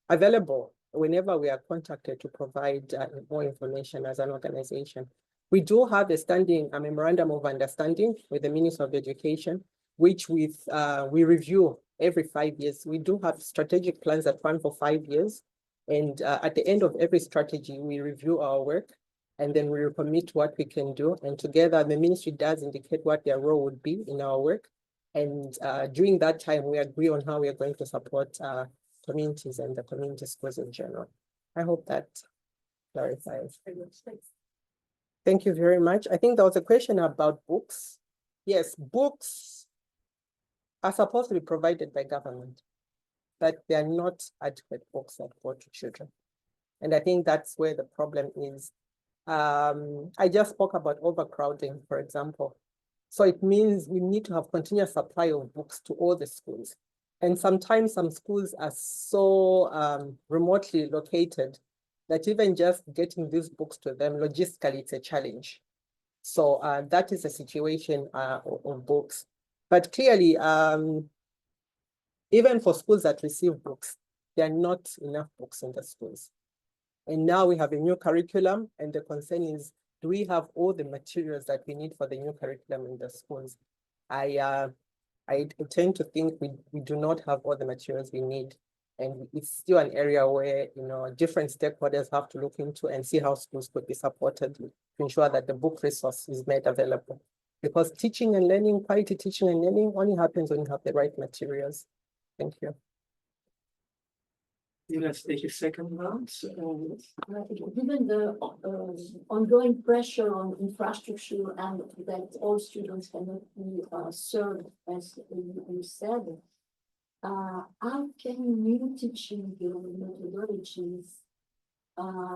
available whenever we are contacted to provide more information as an organization. We do have a memorandum of understanding with the Ministry of Education, which we review every 5 years. We do have strategic plans that run for 5 years. And at the end of every strategy, we review our work and then we recommit what we can do. And together, the ministry does indicate what their role would be in our work. And during that time, we agree on how we are going to support communities and the community schools in general. I hope that clarifies. Thank you very much. I think there was a question about books. Yes, books are supposed to be provided by government, but they are not adequate books that go to children. And I think that's where the problem is. I just spoke about overcrowding, for example. So it means we need to have continuous supply of books to all the schools. And sometimes some schools are so remotely located that even just getting these books to them logistically, it's a challenge. So that is a situation of books. But clearly, even for schools that receive books, there are not enough books in the schools. And now we have a new curriculum, and the concern is, do we have all the materials that we need for the new curriculum in the schools? I tend to think we do not have all the materials we need. And it's still an area where, different stakeholders have to look into and see how schools could be supported to ensure that the book resource is made available. Because teaching and learning, quality teaching and learning only happens when you have the right materials. Thank you. Let's take a second round. Given the ongoing pressure on infrastructure and that all students cannot be served, as you said, how can new teaching methodologies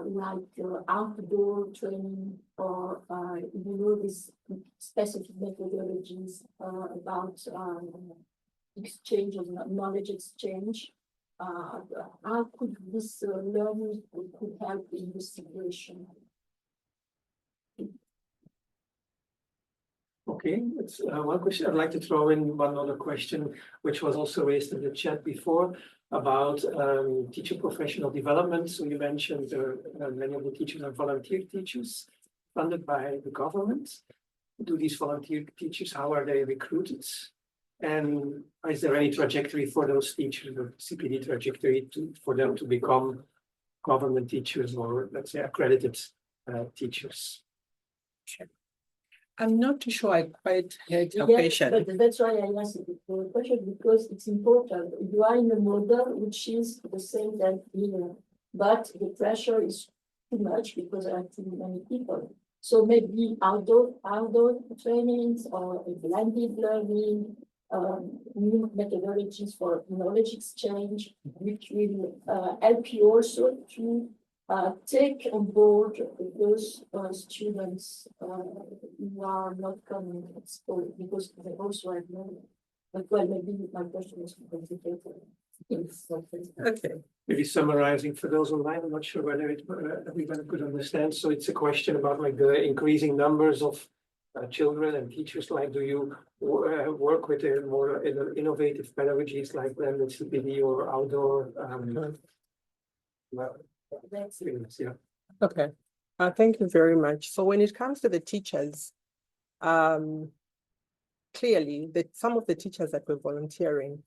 like outdoor training or these specific methodologies about exchange of knowledge exchange, how could this learning could help in this situation? Okay, that's one question. I'd like to throw in one other question, which was also raised in the chat before about teacher professional development. So you mentioned many of the teachers are volunteer teachers funded by the government. Do these volunteer teachers, how are they recruited? And is there any trajectory for those teachers, or CPD trajectory for them to become government teachers or, let's say, accredited teachers? I'm not too sure I quite heard your Yes, question. but that's why I asked the question, because it's important. You are in a model which is the same that here, but the pressure is too much because there are too many people. So maybe outdoor trainings or a blended learning, new methodologies for knowledge exchange, which will help you also to take on board those students who are not coming to school because they also have knowledge. But well, maybe my question is complicated. Okay. Maybe summarizing for those online, I'm not sure whether everybody could understand. So it's a question about like the increasing numbers of children and teachers. Like, do you work with more innovative pedagogies like blended CPD or outdoor? Well, yeah. Okay. Thank you very much. So when it comes to the teachers, clearly that some of the teachers that were volunteering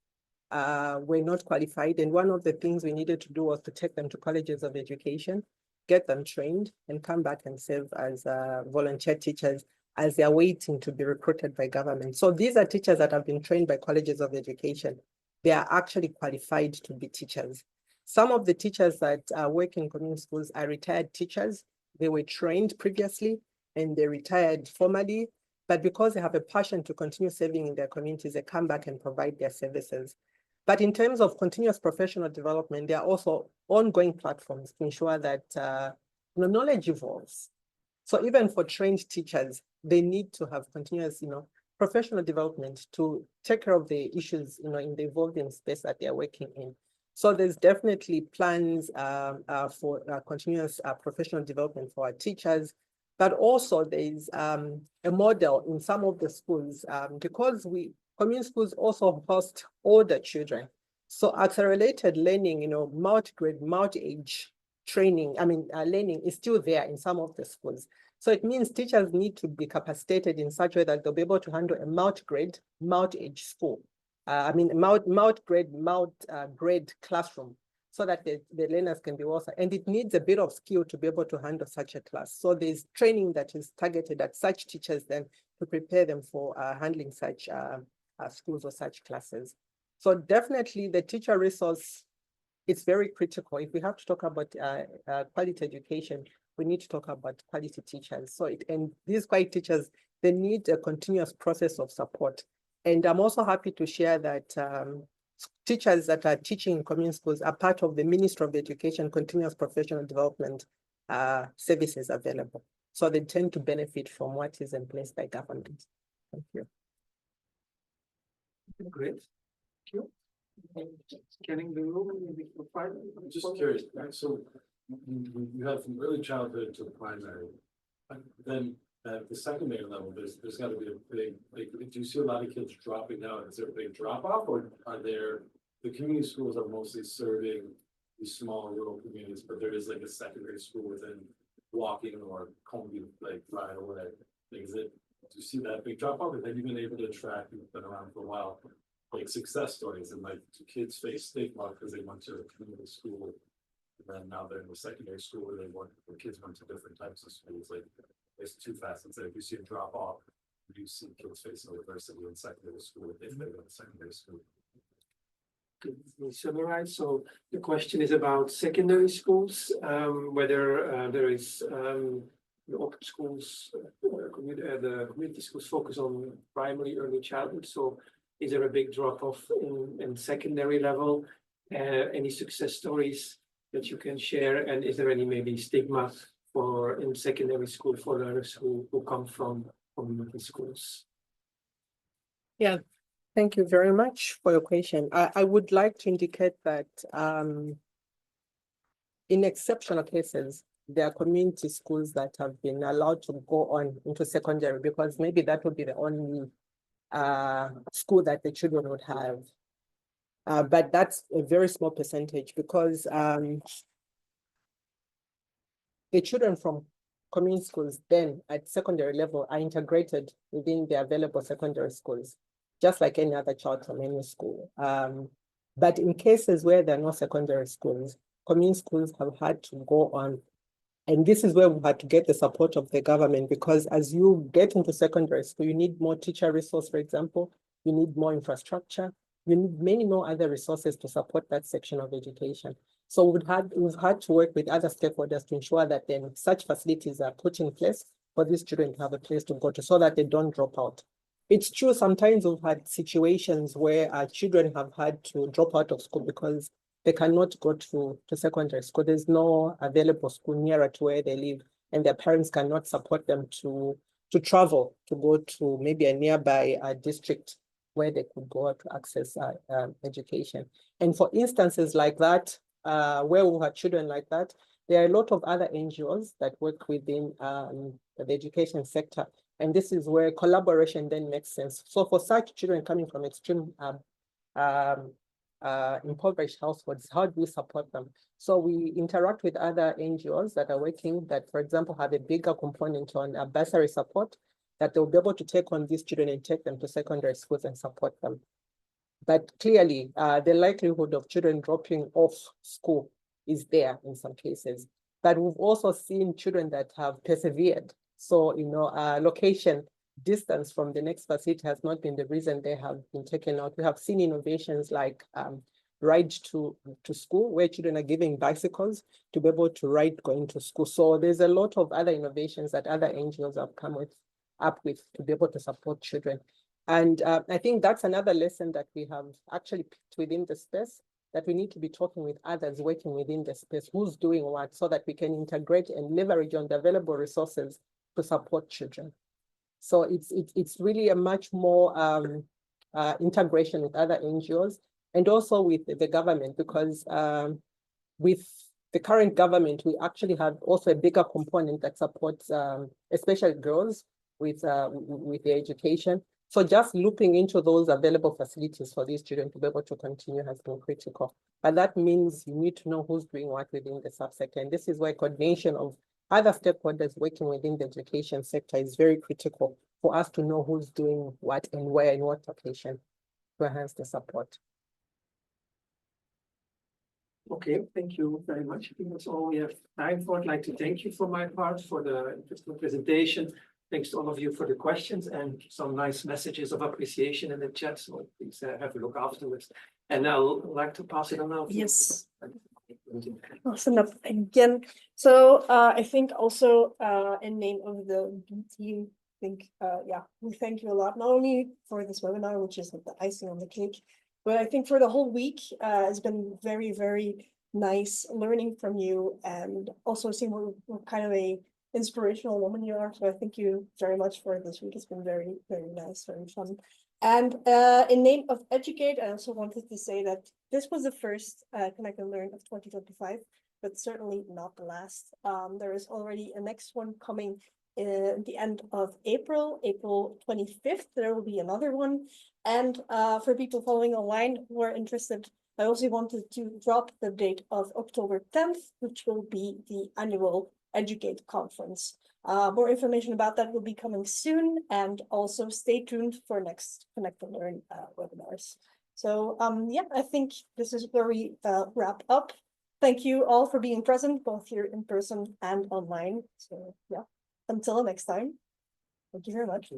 were not qualified. And one of the things we needed to do was to take them to colleges of education, get them trained, and come back and serve as volunteer teachers as they're waiting to be recruited by government. So these are teachers that have been trained by colleges of education. They are actually qualified to be teachers. Some of the teachers that work in community schools are retired teachers. They were trained previously and they retired formally, but because they have a passion to continue serving in their communities, they come back and provide their services. But in terms of continuous professional development, there are also ongoing platforms to ensure that knowledge evolves. So even for trained teachers, they need to have continuous, professional development to take care of the issues, in the evolving space that they're working in. So there's definitely plans for continuous professional development for our teachers, but also there's a model in some of the schools because community schools also host older children. So accelerated learning, multi-grade, multi-age training, learning is still there in some of the schools. So it means teachers need to be capacitated in such a way that they'll be able to handle a multi-grade, multi-age school. Multi-grade, multi-grade classroom, so that the learners can be also, and it needs a bit of skill to be able to handle such a class. So there's training that is targeted at such teachers then to prepare them for handling such schools or such classes. So definitely the teacher resource, it's very critical. If we have to talk about quality education, we need to talk about quality teachers. So and these quality teachers, they need a continuous process of support. And I'm also happy to share that teachers that are teaching in community schools are part of the Ministry of Education Continuous Professional Development services available. So they tend to benefit from what is in place by government. Thank you. Great. Thank you. Scanning the room, maybe for 5 minutes. I'm just curious, right? So you have from early childhood to primary, then at the secondary level, there's got to be a big, like, do you see a lot of kids dropping out? Is there a big drop off, or are there, the community schools are mostly serving these small rural communities, but there is like a secondary school within walking or commute, like right away? Like, do you see that big drop off? Or have you been able to attract, you've been around for a while, like success stories, and like, do kids face stigma because they went to a community school and then now they're in the secondary school where the kids went to different types of schools? Like, there's two facets. If you see a drop off, you see kids facing adversity in secondary school if they go to secondary school. Could we summarize? So the question is about secondary schools, whether there is the open schools, the community schools focus on primary early childhood. So is there a big drop off in secondary level? Any success stories that you can share? And is there any maybe stigma in secondary school for learners who come from community schools? Yeah, thank you very much for your question. I would like to indicate that in exceptional cases, there are community schools that have been allowed to go on into secondary because maybe that would be the only school that the children would have. But that's a very small percentage because the children from community schools then at secondary level are integrated within the available secondary schools, just like any other child from any school. But in cases where there are no secondary schools, community schools have had to go on. And this is where we had to get the support of the government, because as you get into secondary school, you need more teacher resource, for example, you need more infrastructure, you need many more other resources to support that section of education. So we've had to work with other stakeholders to ensure that then such facilities are put in place for these children to have a place to go to so that they don't drop out. It's true, sometimes we've had situations where our children have had to drop out of school because they cannot go to secondary school. There's no available school nearer to where they live, and their parents cannot support them to travel to go to maybe a nearby district where they could go to access education. And for instances like that, where we have children like that, there are a lot of other NGOs that work within the education sector. And this is where collaboration then makes sense. So for such children coming from extreme impoverished households, how do we support them? So we interact with other NGOs that are working that, for example, have a bigger component on bursary support, that they'll be able to take on these children and take them to secondary schools and support them. But clearly, the likelihood of children dropping off school is there in some cases. But we've also seen children that have persevered. So, location, distance from the next facility has not been the reason they have been taken out. We have seen innovations like ride to school, where children are given bicycles to be able to ride going to school. So there's a lot of other innovations that other NGOs have come up with to be able to support children. And I think that's another lesson that we have actually picked within the space, that we need to be talking with others working within the space, who's doing what, so that we can integrate and leverage on the available resources to support children. So it's really a much more integration with other NGOs and also with the government, because with the current government, we actually have also a bigger component that supports especially girls with the education. So just looping into those available facilities for these children to be able to continue has been critical. But that means you need to know who's doing what within the subsector. And this is why coordination of other stakeholders working within the education sector is very critical for us to know who's doing what and where in what location to enhance the support. Okay, thank you very much. I think that's all we have time for. I'd like to thank you for my part for the interesting presentation. Thanks to all of you for the questions and some nice messages of appreciation in the chat. So please have a look afterwards. And I'll like to pass it on now. Yes. Awesome up again. So I think also in name of the B team, I think yeah, we thank you a lot, not only for this webinar, which is like the icing on the cake, but I think for the whole week it's been very, very nice learning from you and also seeing what kind of a inspirational woman you are. So I thank you very much for this week. It's been very, very nice, very fun. And in name of Educate, I also wanted to say that this was the first Connect and Learn of 2025, but certainly not the last. There is already a next one coming in the end of April 25th. There will be another one. And for people following online who are interested, I also wanted to drop the date of October 10th, which will be the annual Educate conference. More information about that will be coming soon, and also stay tuned for next Connect and Learn webinars. So yeah, I think this is where we wrap up. Thank you all for being present, both here in person and online. So yeah, until next time, thank you very much.